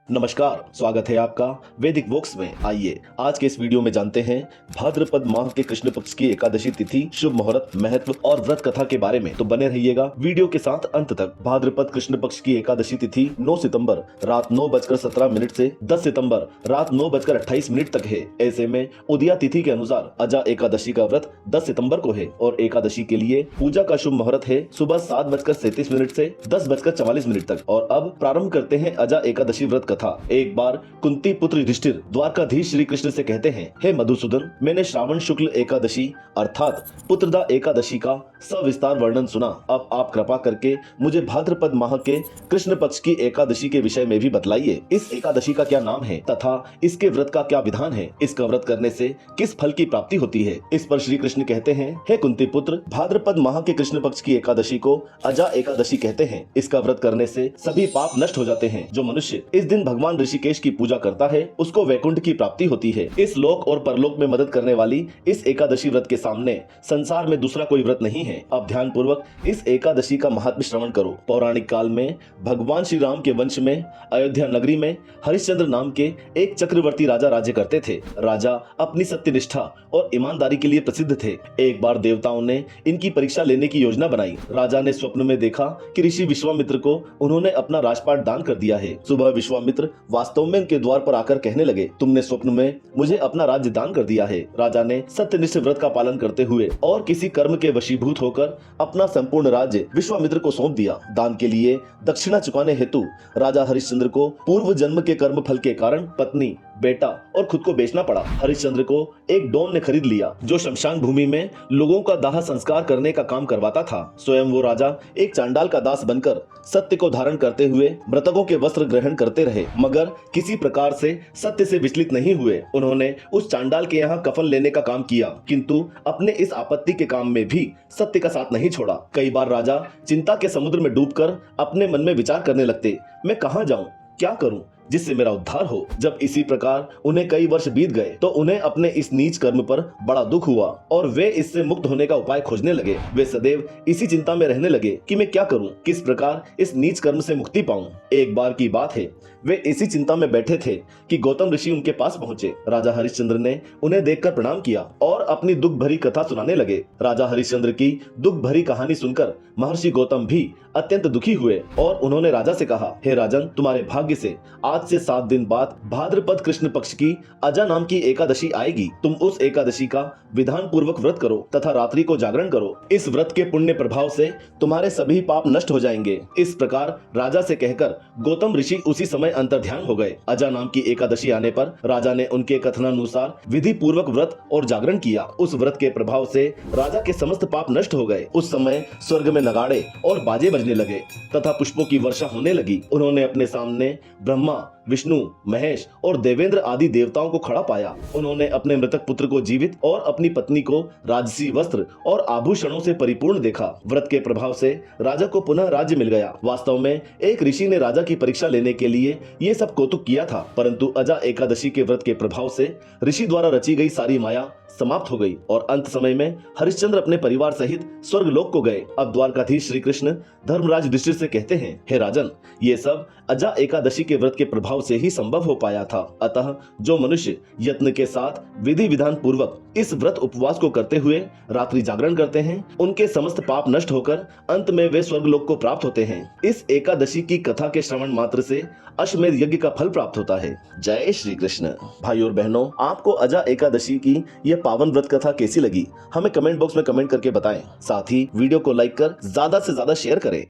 नमस्कार, स्वागत है आपका वैदिक वॉक्स में। आइए आज के इस वीडियो में जानते हैं भाद्रपद माह के कृष्ण पक्ष की एकादशी तिथि, शुभ मुहूर्त, महत्व और व्रत कथा के बारे में। तो बने रहिएगा वीडियो के साथ अंत तक। भाद्रपद कृष्ण पक्ष की एकादशी तिथि 9 सितंबर रात 9:17 से 10 सितंबर रात 9:28 तक है। ऐसे में उदया तिथि के अनुसार अजा एकादशी का व्रत 10 सितंबर को है और एकादशी के लिए पूजा का शुभ मुहूर्त है सुबह 7:37 से 10:44 तक। और अब प्रारंभ करते हैं अजा एकादशी व्रत कथा। एक बार कुंती पुत्र युधिष्ठिर द्वारकाधीश श्री कृष्ण से कहते हैं, हे मधुसूदन, मैंने श्रावण शुक्ल एकादशी अर्थात पुत्रदा एकादशी का सविस्तार वर्णन सुना। अब आप कृपा करके मुझे भाद्रपद माह के कृष्ण पक्ष की एकादशी के विषय में भी बतलाइए। इस एकादशी का क्या नाम है तथा इसके व्रत का क्या विधान है? इसका व्रत करने से किस फल की प्राप्ति होती है? इस पर श्री कृष्ण कहते हैं, हे कुंती पुत्र, भाद्रपद माह के कृष्ण पक्ष की एकादशी को अजा एकादशी कहते हैं। इसका व्रत करने से सभी पाप नष्ट हो जाते हैं। जो मनुष्य इस दिन भगवान ऋषिकेश की पूजा करता है उसको वैकुंठ की प्राप्ति होती है। इस लोक और परलोक में मदद करने वाली इस एकादशी व्रत के सामने संसार में दूसरा कोई व्रत नहीं है। अब ध्यान पूर्वक इस एकादशी का महात्म्य श्रवण करो। पौराणिक काल में भगवान श्री राम के वंश में अयोध्या नगरी में हरिश्चंद्र नाम के एक चक्रवर्ती राजा राज्य करते थे। राजा अपनी सत्यनिष्ठा और ईमानदारी के लिए प्रसिद्ध थे। एक बार देवताओं ने इनकी परीक्षा लेने की योजना बनाई। राजा ने स्वप्न में देखा कि ऋषि विश्वामित्र को उन्होंने अपना राजपाट दान कर दिया है। सुबह विश्वामित्र वास्तव में उनके द्वार पर आकर कहने लगे, तुमने स्वप्न में मुझे अपना राज्य दान कर दिया है। राजा ने सत्यनिष्ठ व्रत का पालन करते हुए और किसी कर्म के वशीभूत होकर अपना संपूर्ण राज्य विश्वामित्र को सौंप दिया। दान के लिए दक्षिणा चुकाने हेतु राजा हरिश्चंद्र को पूर्व जन्म के कर्म फल के कारण पत्नी, बेटा और खुद को बेचना पड़ा। हरिश्चंद्र को एक डोम ने खरीद लिया जो शमशान भूमि में लोगों का दाह संस्कार करने का काम करवाता था। स्वयं वो राजा एक चांडाल का दास बनकर सत्य को धारण करते हुए मृतकों के वस्त्र ग्रहण करते रहे, मगर किसी प्रकार से सत्य से विचलित नहीं हुए। उन्होंने उस चांडाल के यहाँ कफन लेने का काम किया, किंतु अपने इस आपत्ति के काम में भी सत्य का साथ नहीं छोड़ा। कई बार राजा चिंता के समुद्र में डूबकर अपने मन में विचार करने लगते, मैं कहाँ जाऊं, क्या करूं जिससे मेरा उद्धार हो। जब इसी प्रकार उन्हें कई वर्ष बीत गए तो उन्हें अपने इस नीच कर्म पर बड़ा दुख हुआ और वे इससे मुक्त होने का उपाय खोजने लगे। वे सदैव इसी चिंता में रहने लगे कि मैं क्या करूं, किस प्रकार इस नीच कर्म से मुक्ति पाऊं। एक बार की बात है, वे इसी चिंता में बैठे थे कि गौतम ऋषि उनके पास पहुंचे। राजा हरिश्चंद्र ने उन्हें देखकर प्रणाम किया और अपनी दुख भरी कथा सुनाने लगे। राजा हरिश्चंद्र की दुख भरी कहानी सुनकर महर्षि गौतम भी अत्यंत दुखी हुए और उन्होंने राजा से कहा, हे राजन, तुम्हारे भाग्य से आज से 7 दिन बाद भाद्रपद कृष्ण पक्ष की अजा नाम की एकादशी आएगी। तुम उस एकादशी का विधान पूर्वक व्रत करो तथा रात्रि को जागरण करो। इस व्रत के पुण्य प्रभाव से तुम्हारे सभी पाप नष्ट हो जाएंगे। इस प्रकार राजा से कहकर गौतम ऋषि उसी समय अंतर्ध्यान हो गए। अजा नाम की एकादशी आने पर राजा ने उनके कथनानुसार विधि पूर्वक व्रत और जागरण किया। उस व्रत के प्रभाव से राजा के समस्त पाप नष्ट हो गए। उस समय स्वर्ग में नगाड़े और बाजे बजने लगे तथा पुष्पों की वर्षा होने लगी। उन्होंने अपने सामने ब्रह्मा, विष्णु, महेश और देवेंद्र आदि देवताओं को खड़ा पाया। उन्होंने अपने मृतक पुत्र को जीवित और अपनी पत्नी को राजसी वस्त्र और आभूषणों से परिपूर्ण देखा। व्रत के प्रभाव से राजा को पुनः राज्य मिल गया। वास्तव में एक ऋषि ने राजा की परीक्षा लेने के लिए ये सब कौतुक किया था, परंतु अजा एकादशी के व्रत के प्रभाव से ऋषि द्वारा रची गई सारी माया समाप्त हो गई और अंत समय में हरिश्चंद्र अपने परिवार सहित स्वर्ग लोक को गए। अब द्वारकाधीश श्री कृष्ण धर्मराज युधिष्ठिर से कहते हैं, हे राजन, ये सब अजा एकादशी के व्रत के प्रभाव से ही संभव हो पाया था। अतः जो मनुष्य यत्न के साथ विधि विधान पूर्वक इस व्रत उपवास को करते हुए रात्रि जागरण करते हैं, उनके समस्त पाप नष्ट होकर अंत में वे स्वर्ग लोक को प्राप्त होते हैं। इस एकादशी की कथा के श्रवण मात्र से अश्वमेध यज्ञ का फल प्राप्त होता है। जय श्री कृष्ण। भाई और बहनों, आपको अजा एकादशी की यह पावन व्रत कथा कैसी लगी हमें कमेंट बॉक्स में कमेंट करके बताएं। साथ ही वीडियो को लाइक कर ज्यादा से ज्यादा शेयर करें।